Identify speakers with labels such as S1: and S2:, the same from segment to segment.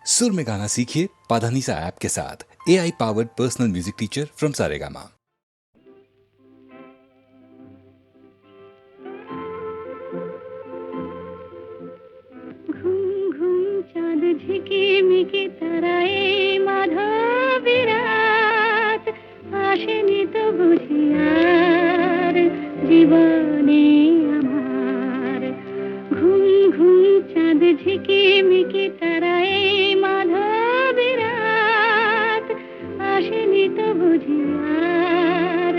S1: सुर में गाना सीखिए पाधानीसा ऐप के साथ। AI powered personal music teacher from Saregama.
S2: ঘুম ঘুম চাঁদ ঝিকিমিকি তারায় মাধবী রাত আসেনি তো বুঝি আর জীবনে আমার। ঘুম ঘুম চাঁদ ঝিকিমিকি তারায় মাধবী রাত আসেনি তো বুঝি আর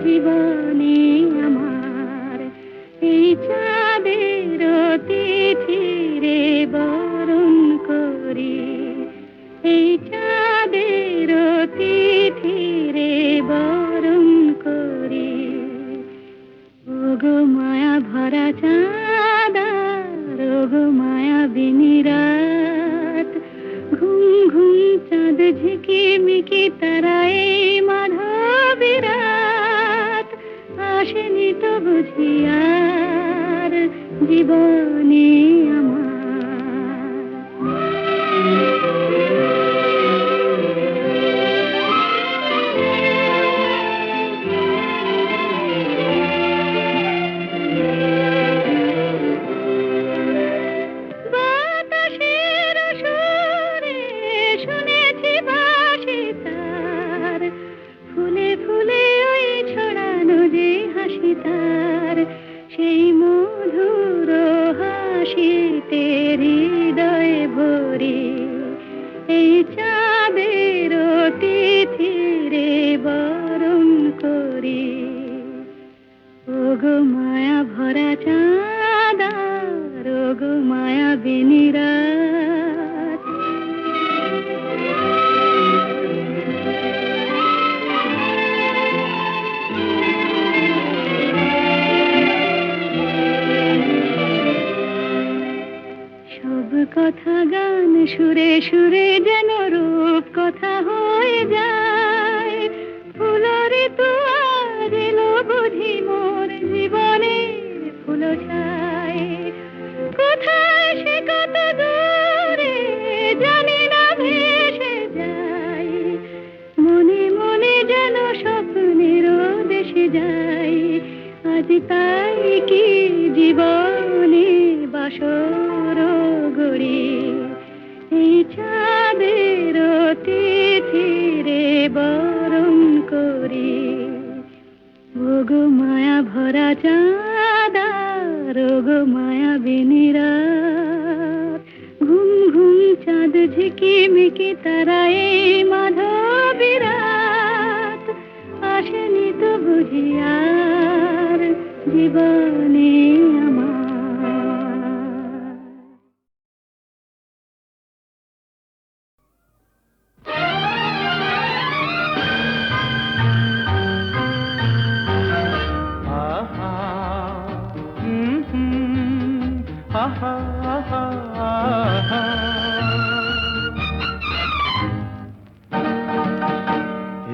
S2: জীবনে আমার। এই চাঁদের তিথিরে বরণ করি, এই চাঁদের তিথিরে বরণ করি। ওগো মায়া ভরা চাঁদ, ওগো মায়া বিনি রাত, ঘুম ঘুম চাঁদ ঝিকিমিকি তারায় মাধবী রাত আসেনি তো বুঝি আর জীবনে আমার। বাতাসের সুরে শুনেছি বাঁশি তার, ফুলে ফুলে ওই ছড়ানো যে হাসি তার, সেই মধুর হাসিতে হৃদয় ভরি। এই চাঁদের তিথিরে বরণ করি। ওগো মায়া ভরা চাঁদ, ওগো মায়া বিনি রাত। সব কথা গান সুরে সুরে যেন রূপ কথা হয়ে যায়। ফুলরে তো আজ এলো বুঝি মোর জীবনে ফুল ছায়। কোথায় সে কত দূরে জানি না ভেসে যায়। মনে মনে যেন স্বপ্নের দেশে যাই। আজ তাই কি জীবনে বাসর গড়ি। এই চাঁদের তিথিরে বরণ করি। ওগো মায়া ভরা চাঁদ, ওগো মায়া বিনি রাত, ঘুম ঘুম চাঁদ ঝিকিমিকি তারায় মাধবী রাত আসেনি তো বুঝি আর জীবনে আমার।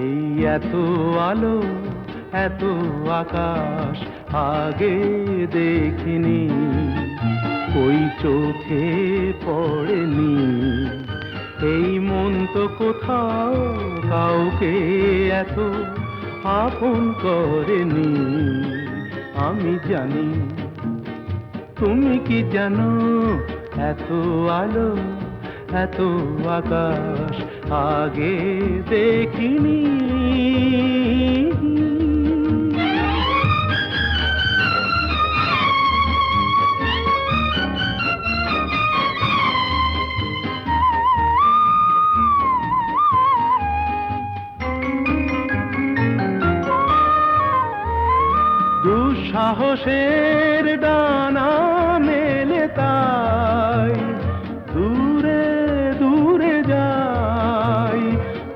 S3: এই এত আলো এত আকাশ আগে দেখিনি, ওই চোখে পড়েনি। এই মন তো কোথাও কাউকে এত আপন করেনি। আমি জানি, তুমি কি জানো, এত আলো এত আকাশ আগে দেখিনি। দুঃসাহসের ডানা মেলে তাই দূরে দূরে যাই।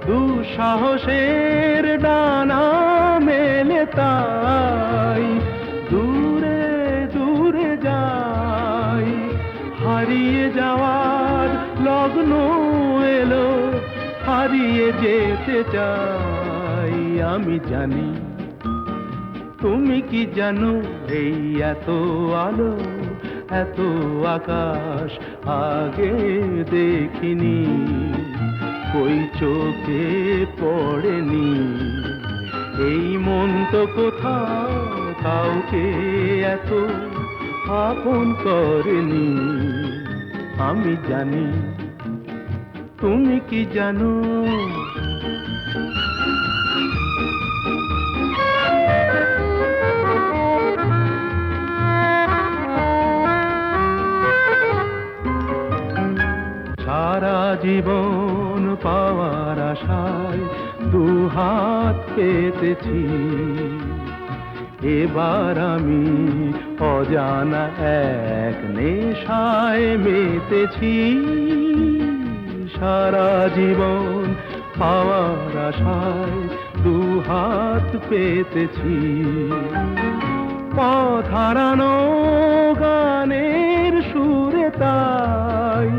S3: দুঃসাহসের ডানা মেলে তাই দূরে দূরে যাই। হারিয়ে যাওয়ার লগ্ন এলো, হারিয়ে যেতে চাই। আমি জানি, তুমি কি জানো, এই এত আলো এত আকাশ আগে দেখিনি, ওই চোখে পড়েনি। এই মন তো কোথাও কাউকে এত আপন করেনি। আমি জানি, তুমি কি জানো? সারা জীবন পাওয়ার আশায় দুহাত পেতেছি, এবার আমি অজানা এক নেশায় মেতেছি। সারা জীবন পাওয়ার আশায় দুহাত পেতেছি, পথ হারানো গানের সুরে তাই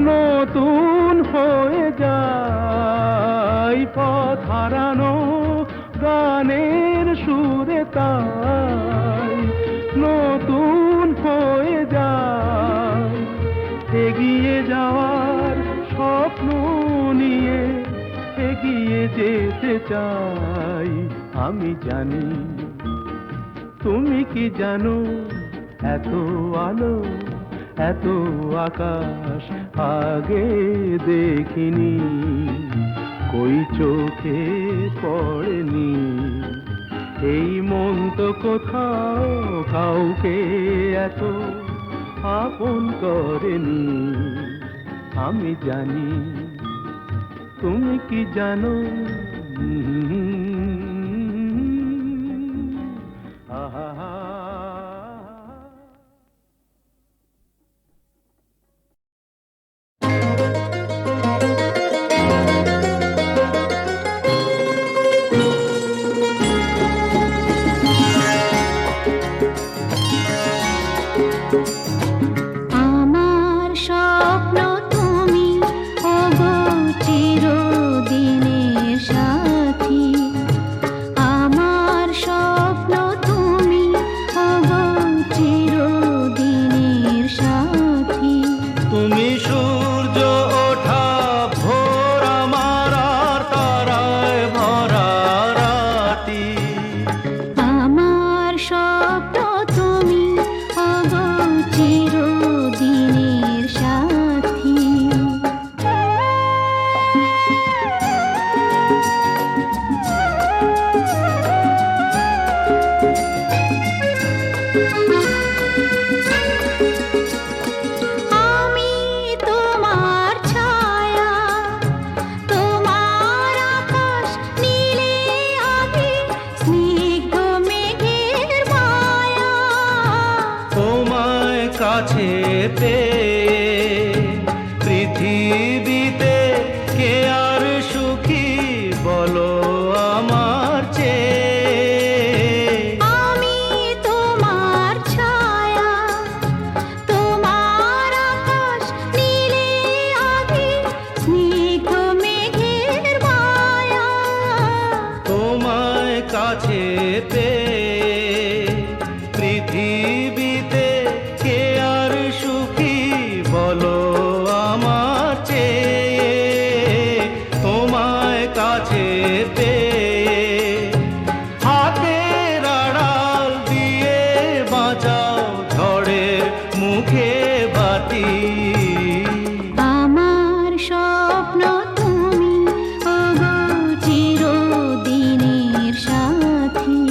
S3: নতুন হয়ে যায়। পথ হারানো গানের সুরে তাই নতুন হয়ে যায়। এগিয়ে যাওয়ার স্বপ্ন নিয়ে এগিয়ে যেতে চাই। আমি জানি, তুমি কি জানো? এত আলো এত আকাশ আগে দেখিনি, কই চোখে পড়েনি। এই মন তো কোথাও কাউকে এত আপন করেনি। আমি জানি, তুমি কি জানো? আহা।
S2: আমার স্বপ্ন তুমি, ওগো চিরদিনের সাথী। আমার স্বপ্ন তুমি, ওগো চিরদিনের সাথী।
S3: তুমি সূর্য ওঠা ভোর আমার আর তারায় ভরা রাতি।
S2: আমার স্বপ্ন তুমি, ওগো চিরদিনের সাথী। আমি তোমার ছায়া, তোমার আকাশ নীলে আমি স্নিগ্ধ মেঘের মায়া।
S3: তোমায় কাছে পেয়ে পৃথিবীতে কে আর সুখী বলো আমার চেয়ে।
S2: আমি তোমার ছায়া, তোমার আকাশ নীলে আমি স্নিগ্ধ মেঘের মায়া।
S3: তোমায় কাছে পেয়ে পৃথিবীতে কে আর সুখী বলো আমার চেয়ে। তোমায় কাছে পেয়ে হাতের আড়াল দিয়ে বাঁচাও ঝড়ের মুখে বাতি।
S2: আমার স্বপ্ন তুমি, ওগো চিরদিনের সাথী।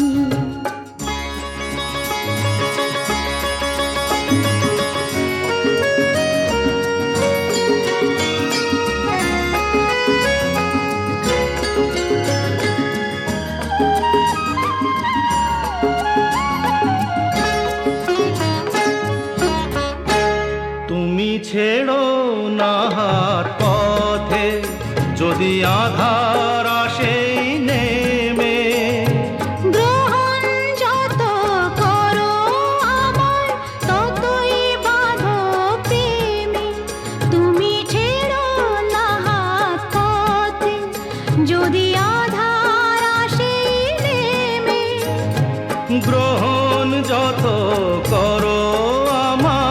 S3: তুমি ছেড়ো না হাত পথে, যদি আধার আসে নেমে।
S2: গ্রহণ যত করো আমায়, ততই বাঁধো প্রেমে। তুমি ছেড়ো না হাত পথে, যদি আধার আসে নেমে।
S3: গ্রহণ যত করো আমায়,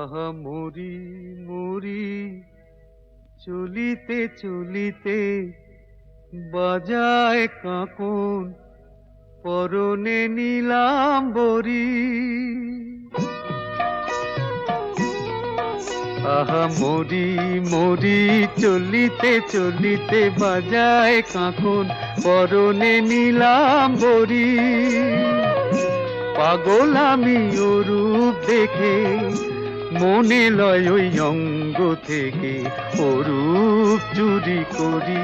S3: আহা মরি মরি চলিতে চলিতে বাজায় কাঁকন পরনে নীলাম্বরী আহা মরি মরি চলিতে চলিতে বাজায় কাঁকন পরনে নীলাম্বরী পাগল আমি ও রূপ দেখে মনে লয় ওই অঙ্গ থেকে ও রূপ চুরি করি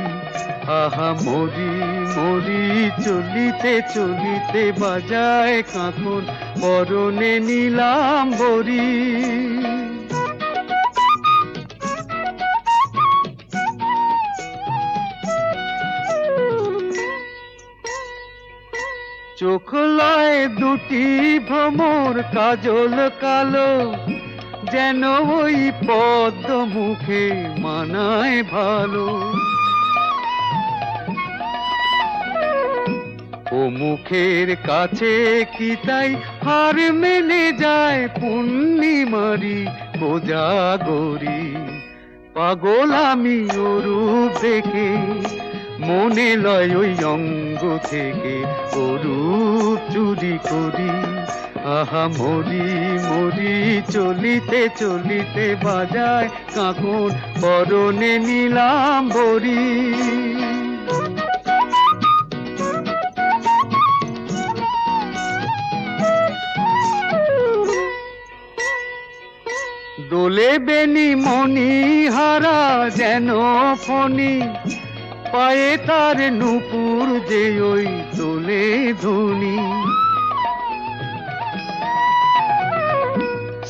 S3: আহা মরি মরি চলিতে চলিতে বাজায় কাঁকন পরনে নীলাম্বরী চোখ লয় দুটি ভ্রমর কাজল কালো যেন ওই পদ্ম মুখে মানায় ভালো ও মুখের কাছে কি তাই হার মেনে যায় পূর্ণিমারি কোজাগরি পাগল আমি ও রূপ দেখে মনে লয় ওই অঙ্গ থেকে ও রূপ চুরি করি আহা মরি মরি চলিতে চলিতে বাজায় কাঁকন পরনে নীলাম্বরী দোলে বেনি মনি হারা যেন ফণি পায়ে তার নূপুর যে ওই দোলে ধুনি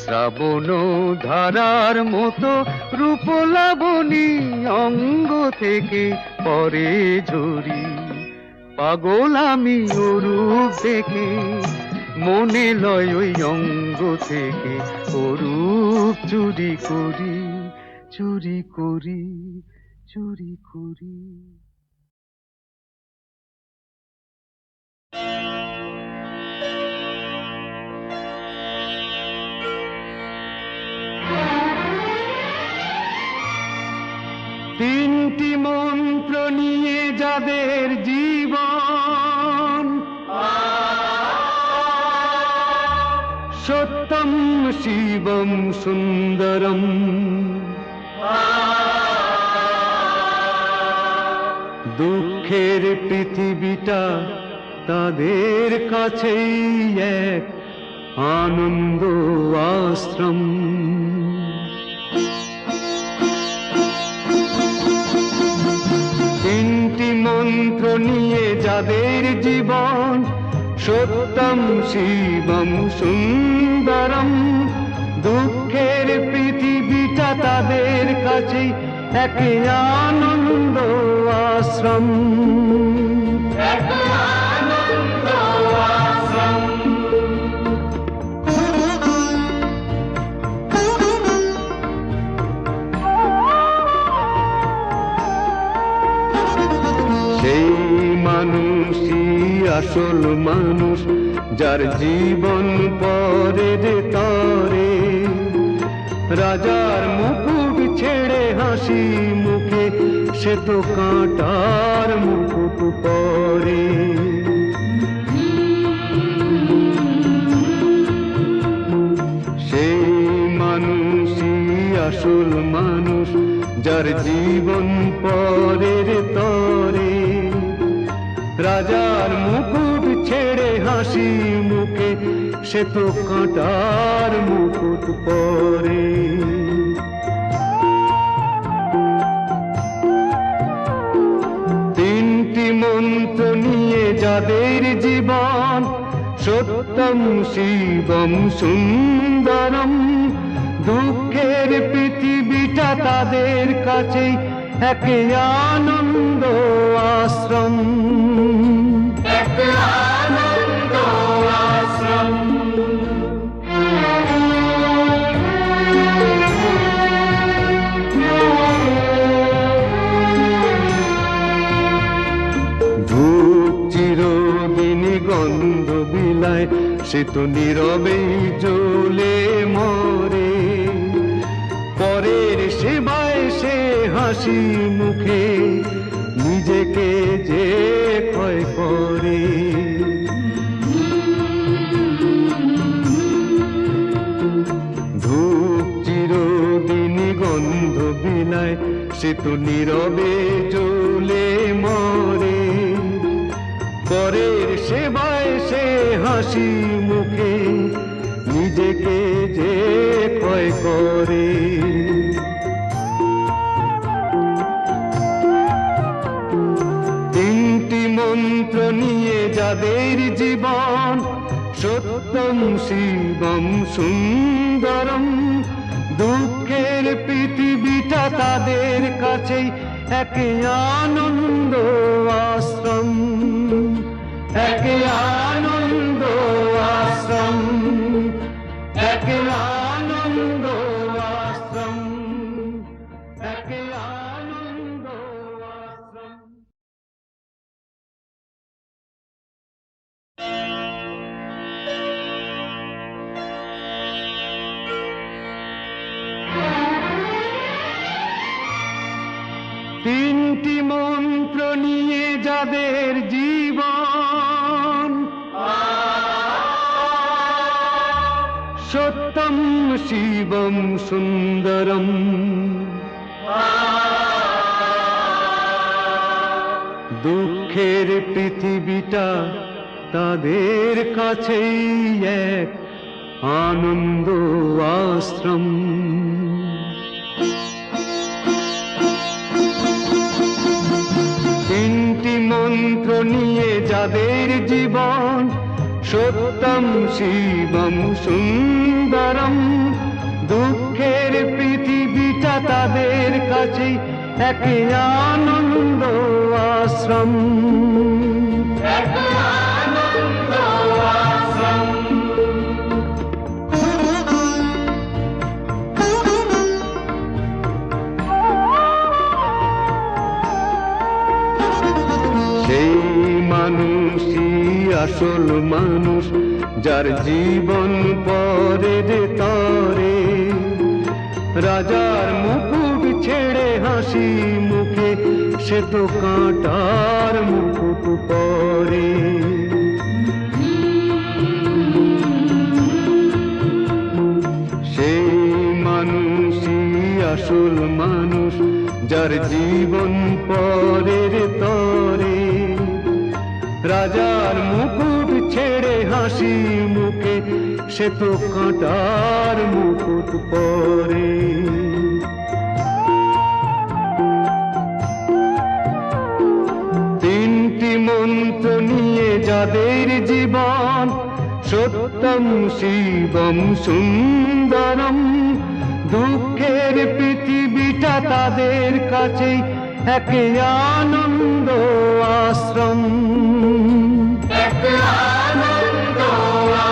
S3: শ্রাবণ ধারার মতো রূপ লাবণী অঙ্গ থেকে পরে ঝরি পাগল আমি ও রূপ দেখে মনে লয় ওই অঙ্গ থেকে ও রূপ চুরি করি চুরি করি চুরি করি তিনটি মন্ত্র নিয়ে যাদের জীবন সত্যম শিবম সুন্দরম দুঃখের পৃথিবীটা তাদের কাছেই এক আনন্দ আশ্রম তিনটি মন্ত্র নিয়ে যাদের জীবন সত্যম শিবম সুন্দরম দুঃখের পৃথিবীটা তাদের কাছেই এক আনন্দ আশ্রম সেই মানুষই আসল মানুষ যার জীবন পরে তরে রাজার মুকুট ছেড়ে হাসি মুখে সে তো কাঁটার মুকুট পরে সেই মানুষই আসল মানুষ যার জীবন পরের তরে রাজার মুকুট ছেড়ে হাসি মুখে সে তো কাঁটার মুকুট পরে তিনটি মন্ত্র নিয়ে যাদের জীবন সত্যম শিবম সুন্দরম দুঃখের পৃথিবীটা তাদের কাছেই এক আনন্দ আশ্রম আনন্দ আশ্রম ধূপ চিরদিনই গন্ধ বিলায় সে তো নীরবেই জ্বলে মরে হাসি মুখে নিজেকে যে ক্ষয় করে। ধূপ চিরদিনই গন্ধ বিলায়, সে তো নীরবে জ্বলে মরে। পরের সেবায় সে হাসি মুখে নিজেকে যে ক্ষয় করে। তিনটি মন্ত্র নিয়ে যাদের জীবন, সত্যম শিবম সুন্দরম। দুঃখের পৃথিবীটা তাদের কাছেই এক আনন্দ আশ্রম, এক আনন্দ আশ্রম, এক আনন্দ আশ্রম, এক আনন্দ আশ্রম। তিনটি মন্ত্র নিয়ে যাদের জীবন, সত্যম শিবম সুন্দরম। দুঃখের পৃথিবীটা তাদের কাছেই এক আনন্দ আশ্রম। তিনটি মন্ত্র নিয়ে যাদের জীবন, সত্যম শিবম সুন্দরম। দুঃখের পৃথিবীটা তাদের কাছে এক আনন্দ আশ্রম, এক আনন্দ আশ্রম। সেই মানুষই আসল মানুষ, যার জীবন পরের তরে। রাজার মুকুট ছেড়ে হাসি মুখে সে তো কাঁটার মুকুট পরে। সেই মানুষই আসল মানুষ, যার জীবন পরের তরে। রাজার মুকুট ছেড়ে হাসি মুখে সে তো কাঁটার মুকুট পরে। তিনটি মন্ত্র নিয়ে যাদের জীবন, সত্যম শিবম সুন্দরম। দুঃখের পৃথিবীটা তাদের কাছে এক আনন্দ আশ্রম, এক আনন্দ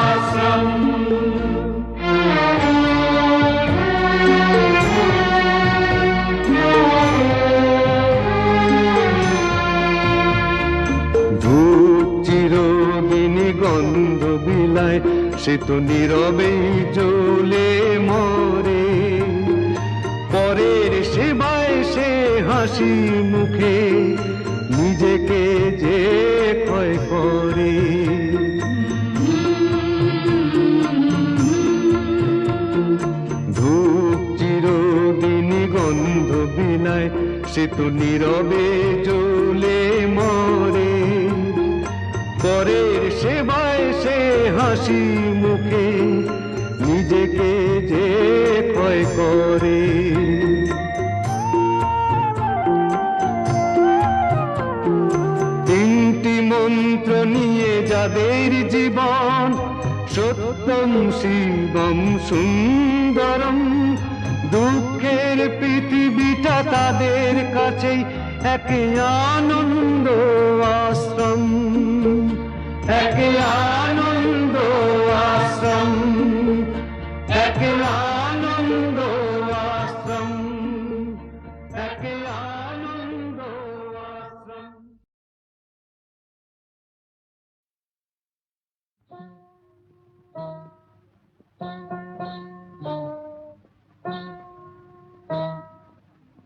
S3: আশ্রম। ধূপ চিরদিনই গন্ধ বিলায়, সে তো নীরবেই জ্বলে মরে। পরের সেবায় সে হাসি মুখে নিজেকে যে ক্ষয় করে। ধূপ চিরদিনই গন্ধ বিলায়, সে তো নীরবে জ্বলে মরে। পরের সেবায় সে হাসি মুখে নিজেকে যে ক্ষয় করে। তিনটি মন্ত্র নিয়ে যাদের জীবন, সত্যম শিবম সুন্দরম। দুঃখের পৃথিবীটা তাদের কাছেই এক আনন্দ আশ্রম, এক আনন্দ আশ্রম, এক আনন্দ আশ্রম, এক আনন্দ আশ্রম।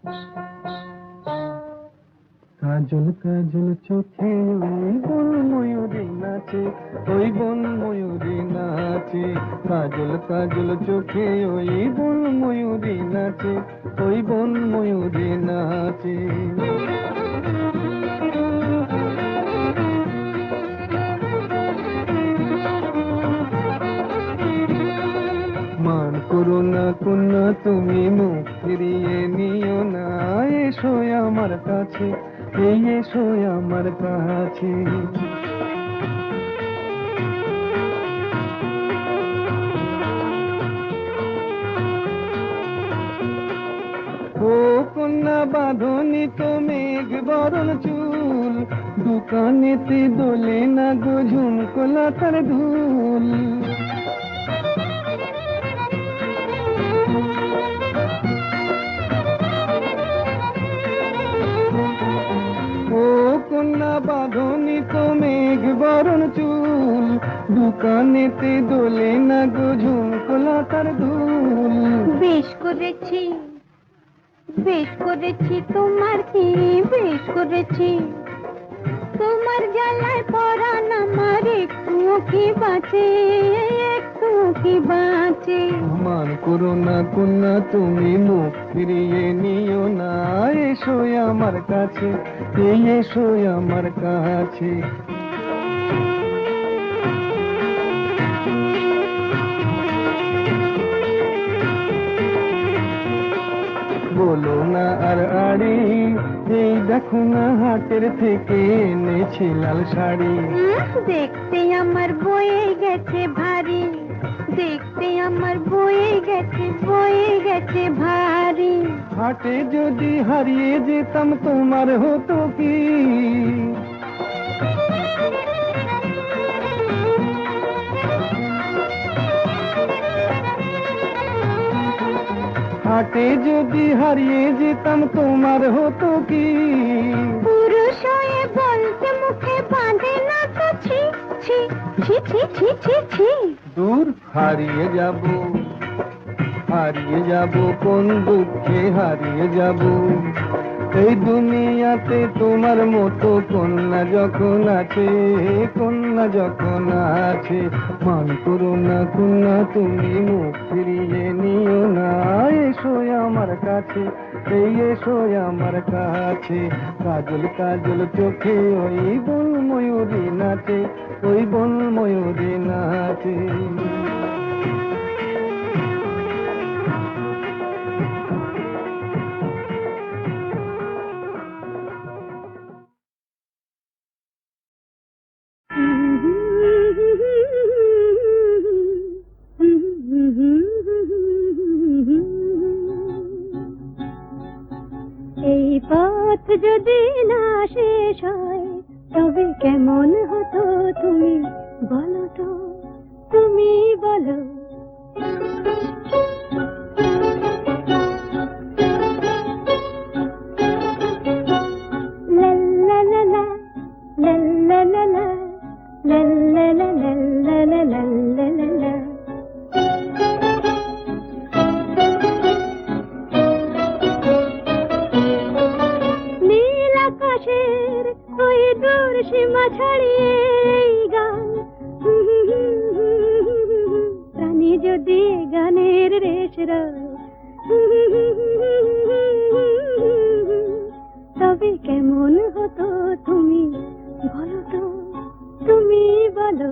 S2: Thank you.
S3: কাজল কাজল চোখে ওই বন ময়ূরী নাচে, ওই বন ময়ূরী নাচে। কাজল কাজল চোখে ওই বন ময়ূরী নাচে, ওই বন ময়ূরী নাচে। মান করো না কন্যা তুমি, মুখ ফিরিয়ে নিও না। এসো আমার কাছে, এই এসো আমার কাছে। ও কন্যা বাঁধনি তো মেঘ বরণ চুল, দোকানেতে দোলে না গো ঝুমকোলা তার ধুল। ও কন্যা বাঁধনি তো মেঘ বরণ চুল, দোকানেতে দোলে না গো ঝুমকোলা তার ধুল।
S2: বেশ করেছি, বেশ করেছি, তোমার কি বেশ করেছি। তোমার জ্বালায় পরাণ আমার একটুও কি বাঁচে, একটুও কি বাঁচে।
S3: মান করো না কন্যা তুমি, মুখ ফিরিয়ে নিও না। এসো আমার কাছে, এই এসো আমার কাছে। বলো না আর আড়ি, এই দেখো না হাটের থেকে এনেছি লাল শাড়ি।
S2: দেখতে আমার বয়ে গেছে ভারী, দেখতে আমার বয়ে গেছে, বয়ে গেছে ভারী।
S3: হাটে যদি হারিয়ে যেতাম তোমার হতো কি? হাটে যদি হারিয়ে যেতাম তোমার হতো কি?
S2: পুরুষ হয়ে বলতে মুখে বাঁধে না তো ছি ছি ছি ছি ছি ছি ছি।
S3: দূর হারিয়ে যাব, হারিয়ে যাব কোন দুঃখে হারিয়ে যাব। এই দুনিয়াতে তোমার মতো কন্যা যখন আছে, কন্যা যখন আছে। মান করো না কন্যা তুমি, মুখ ফিরিয়ে নিও না। এসো আমার কাছে, এই এসো আমার কাছে। কাজল কাজল চোখে ওই বন ময়ূরী নাচে, ওই বন ময়ূরী নাচে।
S2: এই পথ যদি না শেষ হয় তবে কেমন হতো তুমি বলো তো, তুমি বলো। লা লা লা লা, লা লা লা লা, লা লা লা লা, লা লা লা লা লা লা। নীল আকাশের ওই দূর সীমা ছাড়িয়ে এই গান, প্রাণী যদি গানের রেশ রয়, তবে কেমন হতো তুমি বলো তো, তুমি বলো।